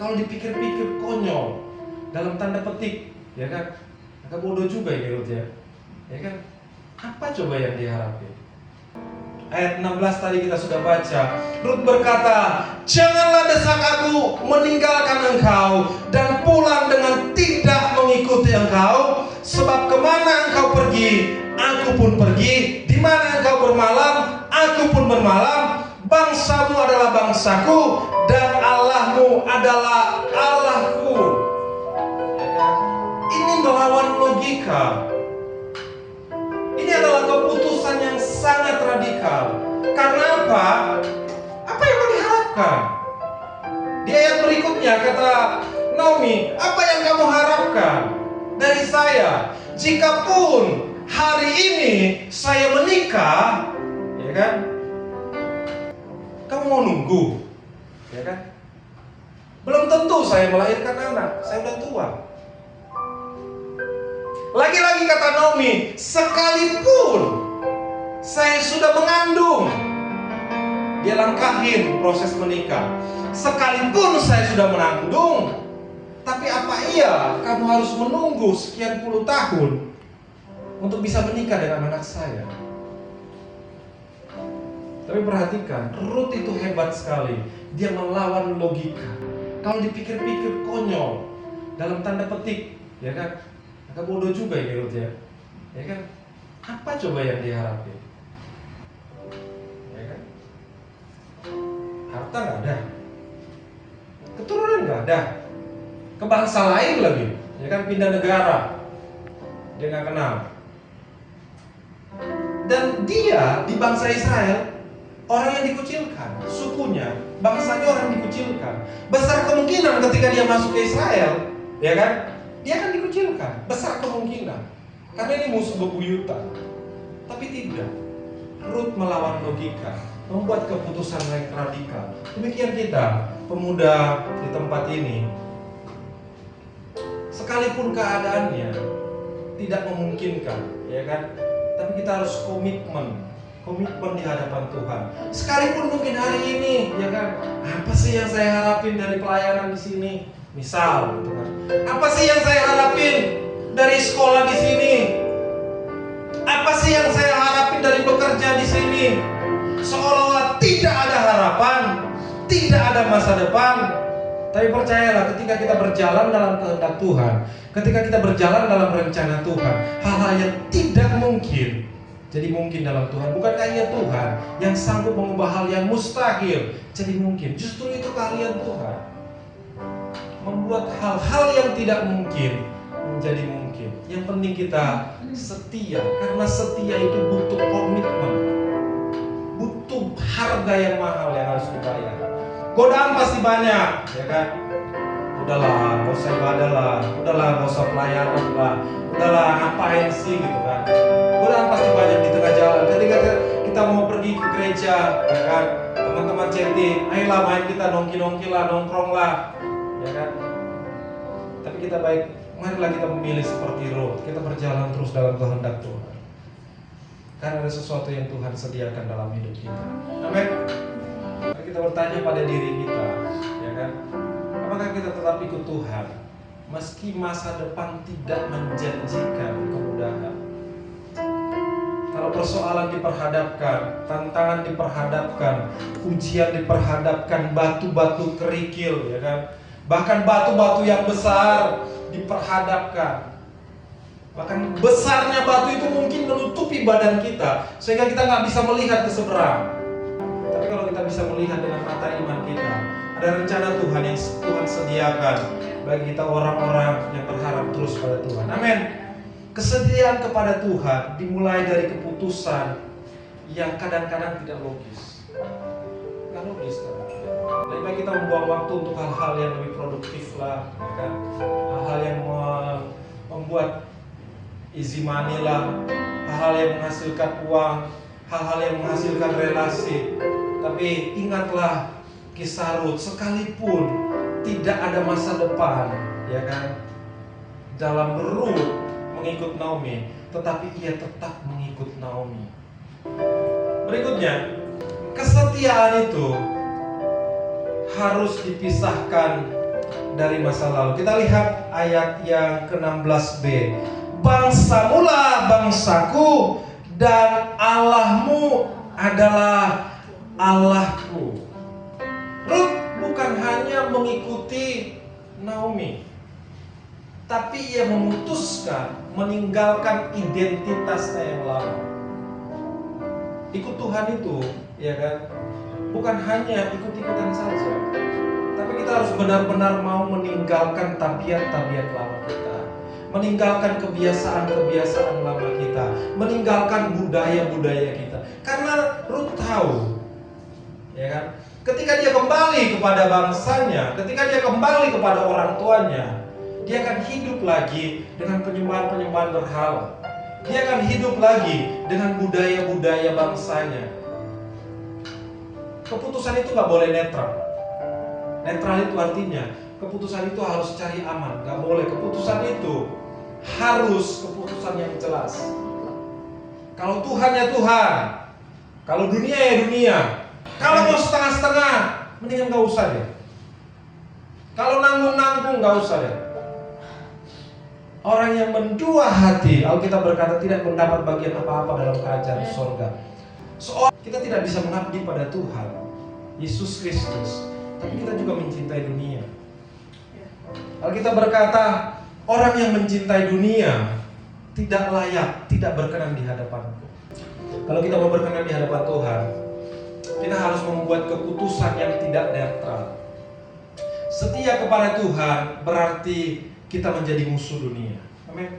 Kalau dipikir-pikir konyol, dalam tanda petik, ya kan? Agak bodoh juga ini Rut ya. Ya kan? Apa coba yang diharapin? Ayat 16 tadi kita sudah baca. Rut berkata, "Janganlah desak aku meninggalkan engkau dan pulang dengan tidak mengikuti engkau, sebab kemana engkau pergi, aku pun pergi. Di mana engkau bermalam, aku pun bermalam. Bangsamu adalah bangsaku dan Allahmu adalah Allahku." Ya kan? Ini melawan logika. Ini adalah keputusan yang sangat radikal. Karena apa? Apa yang mau diharapkan? Di ayat berikutnya kata Naomi, "Apa yang kamu harapkan dari saya? Jikapun hari ini saya menikah, ya kan? Kamu mau nunggu, ya kan? Belum tentu saya melahirkan anak, saya udah tua." Lagi-lagi kata Naomi, "Sekalipun saya sudah mengandung," dia langkahin proses menikah. "Sekalipun saya sudah mengandung, tapi apa iya kamu harus menunggu sekian puluh tahun untuk bisa menikah dengan anak saya?" Tapi perhatikan, Rut itu hebat sekali. Dia melawan logika. Kalau dipikir-pikir konyol, dalam tanda petik, ya kan? Agak bodoh juga ini Rut ya. Ya kan? Apa coba yang diharapin? Ya kan? Harta nggak ada, keturunan nggak ada, ke bangsa lain lagi, ya kan? Pindah negara, dia nggak kenal. Dan dia di bangsa Israel orang yang dikucilkan, sukunya, bangsanya orang dikucilkan. Besar kemungkinan ketika dia masuk ke Israel, ya kan? Dia akan dikucilkan, besar kemungkinan. Karena ini musuh bebuyutan. Tapi tidak. Rut melawan logika, membuat keputusan yang radikal. Demikian kita, pemuda di tempat ini. Sekalipun keadaannya tidak memungkinkan, ya kan? Tapi kita harus komitmen di hadapan Tuhan. Sekalipun mungkin hari ini, ya kan? Apa sih yang saya harapin dari pelayanan di sini? Misal, gitu kan. Apa sih yang saya harapin dari sekolah di sini? Apa sih yang saya harapin dari bekerja di sini? Seolah-olah tidak ada harapan, tidak ada masa depan. Tapi percayalah, ketika kita berjalan dalam kehendak Tuhan, ketika kita berjalan dalam rencana Tuhan, hal-hal yang tidak mungkin jadi mungkin dalam Tuhan. Bukankah ia Tuhan yang sanggup mengubah hal yang mustahil jadi mungkin? Justru itu keahlian Tuhan, membuat hal-hal yang tidak mungkin menjadi mungkin. Yang penting kita setia, karena setia itu butuh komitmen, butuh harga yang mahal yang harus dibayar. Godaan pasti banyak, ya kan? Udahlah, gak usah ibadah lah, udahlah, gak usah pelayanan lah, udahlah, ngapain sih gitu kan? Godaan pasti banyak di tengah jalan. Ketika kita mau pergi ke gereja, ya kan? Teman-teman chatting, ayolah main kita nongki-nongki lah, nongkrong lah, ya kan? Tapi kita marilah kita memilih seperti Rut. Kita berjalan terus dalam kehendak Tuhan, karena ada sesuatu yang Tuhan sediakan dalam hidup kita. Amin. Mari kita bertanya pada diri kita, ya kan? Apakah kita tetap ikut Tuhan meski masa depan tidak menjanjikan kemudahan? Kalau persoalan diperhadapkan, tantangan diperhadapkan, ujian diperhadapkan, batu-batu kerikil, ya kan? Bahkan batu-batu yang besar diperhadapkan. Bahkan besarnya batu itu mungkin menutupi badan kita sehingga kita nggak bisa melihat ke seberang. Tapi kalau kita bisa melihat dengan mata iman kita, ada rencana Tuhan yang Tuhan sediakan bagi kita orang-orang yang berharap terus pada Tuhan. Amin. Kesediaan kepada Tuhan dimulai dari keputusan yang kadang-kadang tidak logis. Nggak logis kan? Lebih baik kita membuang waktu untuk hal-hal yang lebih produktif lah, ya kan? Hal-hal yang membuat easy money lah, hal-hal yang menghasilkan uang, hal-hal yang menghasilkan relasi. Tapi ingatlah kisah Rut, sekalipun tidak ada masa depan, ya kan? Dalam Rut mengikut Naomi, tetapi ia tetap mengikut Naomi. Berikutnya, kesetiaan itu harus dipisahkan dari masa lalu. Kita lihat ayat yang ke-16b. Bangsamulah bangsaku dan Allahmu adalah Allahku. Rut bukan hanya mengikuti Naomi, tapi ia memutuskan meninggalkan identitasnya yang lama. Ikut Tuhan itu, ya kan, bukan hanya ikut-ikutan saja, tapi kita harus benar-benar mau meninggalkan tabiat-tabiat lama kita, meninggalkan kebiasaan-kebiasaan lama kita, meninggalkan budaya-budaya kita. Karena Rut tahu, ya kan, ketika dia kembali kepada bangsanya, ketika dia kembali kepada orang tuanya, dia akan hidup lagi dengan penyembahan-penyembahan berhala. Dia akan hidup lagi dengan budaya-budaya bangsanya. Keputusan itu gak boleh netral. Netral itu artinya keputusan itu harus cari aman. Gak boleh. Keputusan itu harus keputusan yang jelas. Kalau Tuhan ya Tuhan, kalau dunia ya dunia. Kalau mau setengah-setengah, mendingan gak usah deh. Kalau nanggung-nanggung gak usah deh. Orang yang mendua hati, Alkitab berkata tidak mendapat bagian apa-apa dalam kerajaan surga. Seorang kita tidak bisa mengabdi pada Tuhan Yesus Kristus, tapi kita juga mencintai dunia. Alkitab berkata orang yang mencintai dunia tidak layak, tidak berkenan di hadapanku. Kalau kita mau berkenan di hadapan Tuhan, kita harus membuat keputusan yang tidak netral. Setia kepada Tuhan berarti kita menjadi musuh dunia. Amin.